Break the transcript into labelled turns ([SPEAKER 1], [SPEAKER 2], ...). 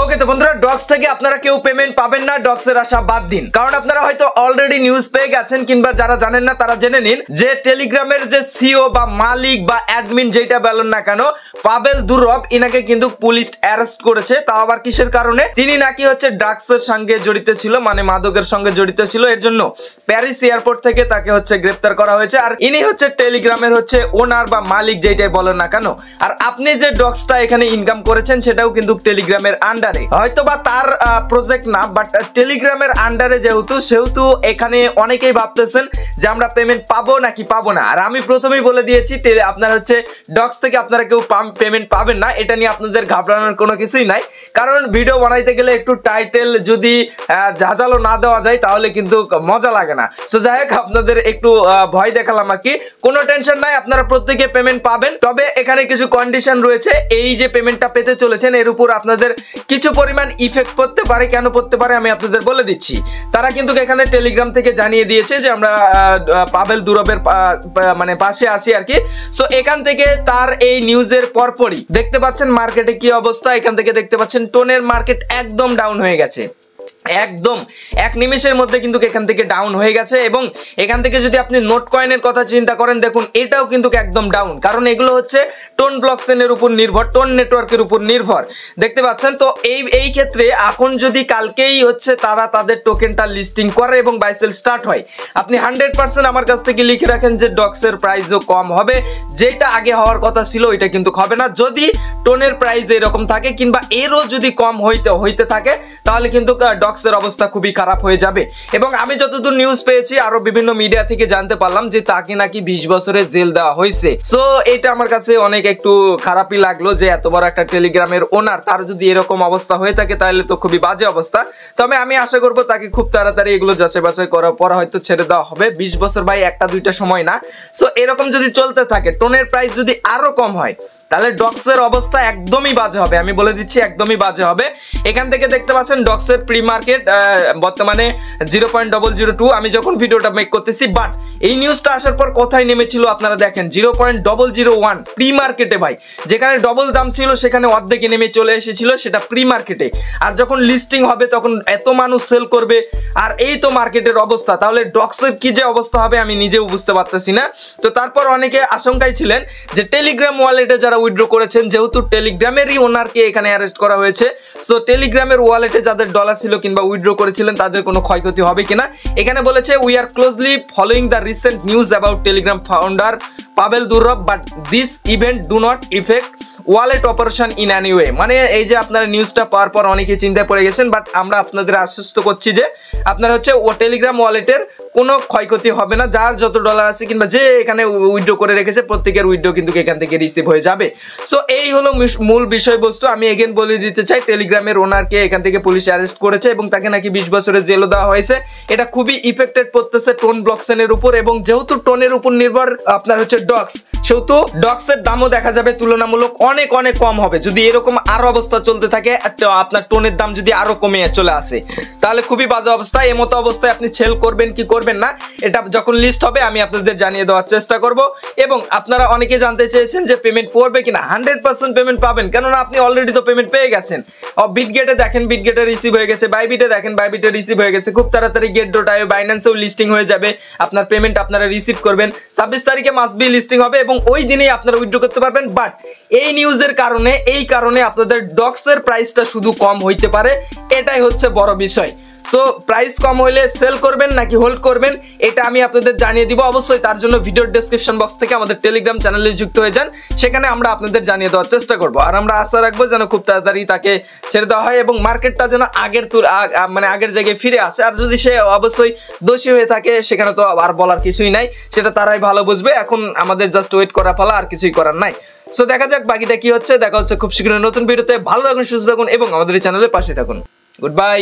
[SPEAKER 1] ওকে তো বন্ধুরা, ডক্স থেকে আপনারা কেউ পেমেন্ট পাবেন না, ডক্সের আশা বাদ দিন। কারণ আপনারা হয়তো অলরেডি নিউজ পেয়ে গেছেন, কিংবা যারা জানেন না তারা জেনে নিন যে টেলিগ্রামের যে সিও বা মালিক বা অ্যাডমিন যেটা বলেন না কেন, পাবেল দুরব, ইনাকে কিন্তু পুলিশ অ্যারেস্ট করেছে। তাও আবার কিসের কারণে? তিনি নাকি হচ্ছে ড্রাগসের সঙ্গে জড়িত ছিল, মানে মাদকের সঙ্গে জড়িত ছিল। এর জন্য প্যারিস এয়ারপোর্ট থেকে তাকে হচ্ছে গ্রেফতার করা হয়েছে। আর ইনি হচ্ছে টেলিগ্রামের হচ্ছে ওনার বা মালিক যেটাই বলেন না কেন। আর আপনি যে ডক্সটা এখানে ইনকাম করেছেন সেটাও কিন্তু টেলিগ্রামের আন্ডারে, হয়তো বা তার প্রজেক্ট না, বাট টেলিগ্রামের আন্ডারে সেহেতু এখানে অনেকেই ভাবতেছেন যে আমরা পেমেন্ট পাবো নাকি পাবো না। আর আমি প্রথমেই বলে দিয়েছি আপনার হচ্ছে ডক্স থেকে আপনারা কেউ পেমেন্ট পাবেন না, এটা নিয়ে আপনাদের ঘাবড়ানোর কোনো কিছুই নাই। কারণ ভিডিও বানাইতে গেলে একটু টাইটেল যদি ঝাঁঝালো না দেওয়া যায় তাহলে কিন্তু মজা লাগে না। সো যাই হোক, আপনাদের একটু ভয় দেখালাম আর কি। কোনো টেনশন নাই, আপনারা প্রত্যেকে পেমেন্ট পাবেন। তবে এখানে কিছু কন্ডিশন রয়েছে। এই যে পেমেন্টটা পেতে চলেছেন এর উপর আপনাদের কিছু পরিমাণ ইফেক্ট পড়তে পারে। কেন পড়তে পারে আমি আপনাদের বলে দিচ্ছি। তারা কিন্তু এখানে টেলিগ্রাম থেকে জানিয়ে দিয়েছে যে আমরা পাবেল দুরবের মানে পাশে আছি আর কি। সো এখান থেকে তার এই নিউজের পরপরই দেখতে পাচ্ছেন মার্কেটে কি অবস্থা। এখান থেকে দেখতে পাচ্ছেন টোনের মার্কেট একদম ডাউন হয়ে গেছে, একদম এক নিমেষের মধ্যে কিন্তু এখান থেকে ডাউন হয়ে গেছে। এবং এখান থেকে যদি আপনি নোট কয়েনের কথা চিন্তা করেন, দেখুন এটাও কিন্তু একদম ডাউন। কারণ এগুলো হচ্ছে টোন ব্লকচেনের উপর নির্ভর, টোন নেটওয়ার্কের উপর নির্ভর, দেখতে পাচ্ছেন। তো এই ক্ষেত্রে এখন যদি কালকেই হচ্ছে তারা তাদের টোকেনটা লিস্টিং করে এবং বাই সেল স্টার্ট হয়, আপনি 100% আমার কাছ থেকে লিখে রাখেন যে ডক্সের প্রাইসও কম হবে। যেটা আগে হওয়ার কথা ছিল ওইটা কিন্তু হবে না। যদি টোনের প্রাইস এরকম থাকে কিংবা এরও যদি কম হইতে থাকে তাহলে কিন্তু ডক্সের অবস্থা খুবই খারাপ হয়ে যাবে। এবং আমি যতদূর নিউজ পেয়েছি, আরো বিভিন্ন মিডিয়া থেকে জানতে পারলাম যে তাকে নাকি 20 বছরের জেল দেওয়া হয়েছে। সো এটা আমার কাছে অনেক একটু খারাপই লাগলো যে এত বড় একটা টেলিগ্রামের ওনার, তার যদি এরকম অবস্থা হয়ে থাকে তাহলে তো খুবই বাজে অবস্থা। তবে আমি আশা করব তাকে খুব তাড়াতাড়ি এগুলো যাচাই বাছাই করার পর হয়তো ছেড়ে দেওয়া হবে। 20 বছর ভাই একটা দুইটা সময় না। সো এরকম যদি চলতে থাকে, টোনের প্রাইস যদি আরো কম হয়, তাহলে ডক্সের অবস্থা একদমই বাজে হবে। আমি বলে দিচ্ছি একদমই বাজে হবে। এখান থেকে দেখতে পাচ্ছেন ডক্সের প্রি মার্কেট বর্তমানে 0.002। আমি যখন ভিডিওটা মেক করতেছি, বাট এই নিউজটা আসার পর কোথায় নেমেছিল আপনারা দেখেন, 0.001 প্রি মার্কেটে ভাই। যেখানে ডবল দাম ছিল সেখানে অর্ধেকে নেমে চলে এসেছিল, সেটা প্রি মার্কেটে। আর যখন লিস্টিং হবে তখন এত মানুষ সেল করবে। আর এই তো মার্কেটের অবস্থা, তাহলে ডক্সের কি যে অবস্থা হবে আমি নিজেও বুঝতে পারতেছি না। তো তারপর অনেকে আশঙ্কায় ছিলেন যে টেলিগ্রাম ওয়ালেটে যারা উইথড্র করেছেন, যেহেতু টেলিগ্রামেরই ওনারকে এখানে অ্যারেস্ট করা হয়েছে, সো টেলিগ্রামের ওয়ালেটে যাদের ডলার ছিল কিংবা উইথড্র করেছিলেন তাদের কোনো ক্ষয়ক্ষতি হবে কিনা। এখানে বলেছে we are closely following the recent news about Telegram founder Pavel দুরব, but this event do not effect wallet operation in any way. মানে এই যে আপনারা নিউজটা পাওয়ার পর অনেকে চিন্তায় পড়ে গেছেন, বাট আমরা আপনাদের আশ্বস্ত করছি যে আপনার হচ্ছে টেলিগ্রাম ওয়ালেটের কোনো ক্ষয়ক্ষতি হবে না। যার যত ডলার আছে কিংবা যে এখানে উইথড্র করে রেখেছে প্রত্যেকের উইথড্র কিন্তু এখান থেকে রিসিভ হয়ে যাবে। সো এই হলো মূল বিষয়বস্তু। আমি এগেন বলে দিতে চাই, টেলিগ্রামের ওনারকে এখান থেকে পুলিশ অ্যারেস্ট করেছে এবং তাকে নাকি 20 বছরের জেলও দেওয়া হয়েছে। এটা খুবই ইফেক্টেড পড়তেছে টোন ব্লকচেনের উপর। এবং যেহেতু টোনের উপর নির্ভর আপনার হচ্ছে ডক্স, সেহেতু ডক্সের দামও দেখা যাবে তুলনামূলক অনেক অনেক কম হবে। যদি এরকম আরো অবস্থা চলতে থাকে, আপনার টোনের দাম যদি আরো কমে চলে আসে, তাহলে খুবই বাজে অবস্থা। এই মতো অবস্থায় আপনি সেল করবেন কি করবেন না, এটা যখন লিস্ট হবে আমি আপনাদের জানিয়ে দেওয়ার চেষ্টা করব। এবং আপনারা অনেকে জানতে চেয়েছেন যে পেমেন্ট পড়বে কিনা। 100% পেমেন্ট পাবেন, কেননা আপনি অলরেডি তো পেমেন্ট পেয়ে গেছেন। বিটগেটে দেখেন, বিটগেটে রিসিভ হয়ে গেছে। বাইবিটে দেখেন, বাইবিটে রিসিভ হয়ে গেছে। খুব তাড়াতাড়ি গেট.io, বাইন্যান্সেও লিস্টিং হয়ে যাবে। আপনার পেমেন্ট আপনারা রিসিভ করবেন। 26 তারিখে মাস্ট বি লিস্টিং হবে এবং ওই দিনেই আপনারা উইথড্র করতে পারবেন। বাট এই নিউজের কারণে, এই কারণে আপনাদের ডক্সের প্রাইসটা শুধু কম হইতে পারে, এটাই হচ্ছে বড় বিষয়। সো প্রাইস কম হইলে সেল করবেন নাকি হোল্ড করবেন, এটা আমি আপনাদের জানিয়ে দিব অবশ্যই। তার জন্য ভিডিওর ডেসক্রিপশন বক্স থেকে আমাদের টেলিগ্রাম চ্যানেলে যুক্ত হয়ে যান, সেখানে আমরা আপনাদের জানিয়ে দেওয়ার চেষ্টা করব। আর আমরা আশা রাখবো যেন খুব তাড়াতাড়ি তাকে ছেড়ে দেওয়া হয় এবং মার্কেটটা যেন আগের জায়গায় ফিরে আসে। আর যদি সে অবশ্যই দোষী হয়ে থাকে, সেখানে তো আর বলার কিছুই নাই, সেটা তারাই ভালো বুঝবে। এখন আমাদের জাস্ট ওয়েট করা ফেলা, আর কিছুই করার নাই। সো দেখা যাক বাকিটা কি হচ্ছে। দেখা হচ্ছে খুব শীঘ্রই নতুন ভিডিওতে। ভালো থাকুন, সুস্থ থাকুন এবং আমাদের এই চ্যানেলের পাশে থাকুন। Good bye.